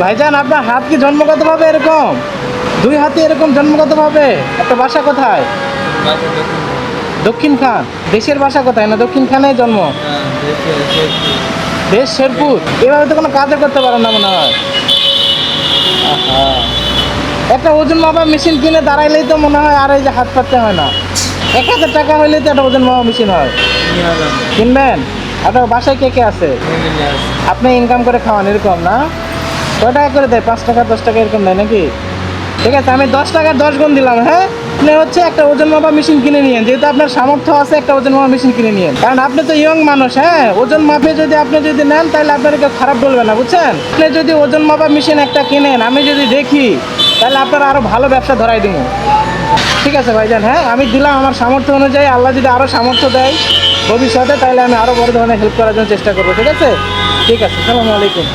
ভাইজান, আপনার হাত কি জন্মগতভাবে এরকম? দুই হাতে এরকম জন্মগতভাবে? একটা বাসা কোথায়? দক্ষিণ খান। দেশের বাসা কোথায়? না দক্ষিণ খানে জন্ম? দেশ শেরপুর। এভাবে তো কোনো কাজও করতে পারেন না মনে হয়। আহা, একটা ওজন মাপার মেশিন কিনে দাঁড়াইলেই তো মনে হয় আর এই যে হাত পাততে হয় না। 1000 টাকা হইলে তো একটা ওজন মাপার মেশিন হয়। কিনবেন? আপনার বাসায় কে কে আছে? আপনি ইনকাম করে খাওয়ান এরকম না? কয় টাকা করে দেয়? 5 টাকা 10 টাকা এরকম দেয় নাকি? ঠিক আছে, আমি 10 টাকার 10 গুণ দিলাম। হ্যাঁ, আপনি হচ্ছে একটা ওজন মাপা মেশিন কিনে নিয়েন, যেহেতু আপনার সামর্থ্য আছে একটা ওজন মাপা মেশিন কিনে নিয়েন। কারণ আপনি তো ইয়ং মানুষ। হ্যাঁ, ওজন মাপে যদি আপনি যদি নেন তাহলে আপনার কেউ খারাপ বলবে না, বুঝছেন? আপনি যদি ওজন মাপা মেশিন একটা কিনেন, আমি যদি দেখি তাহলে আপনার আরো ভালো ব্যবসা ধরাই দিব। ঠিক আছে ভাইজান, হ্যাঁ আমি দিলাম আমার সামর্থ্য অনুযায়ী। আল্লাহ যদি আরো সামর্থ্য দেয় ভবিষ্যতে, তাহলে আমি আরো বড় ধরনের হেল্প করার জন্য চেষ্টা করবো। ঠিক আছে, ঠিক আছে, আসসালামু আলাইকুম।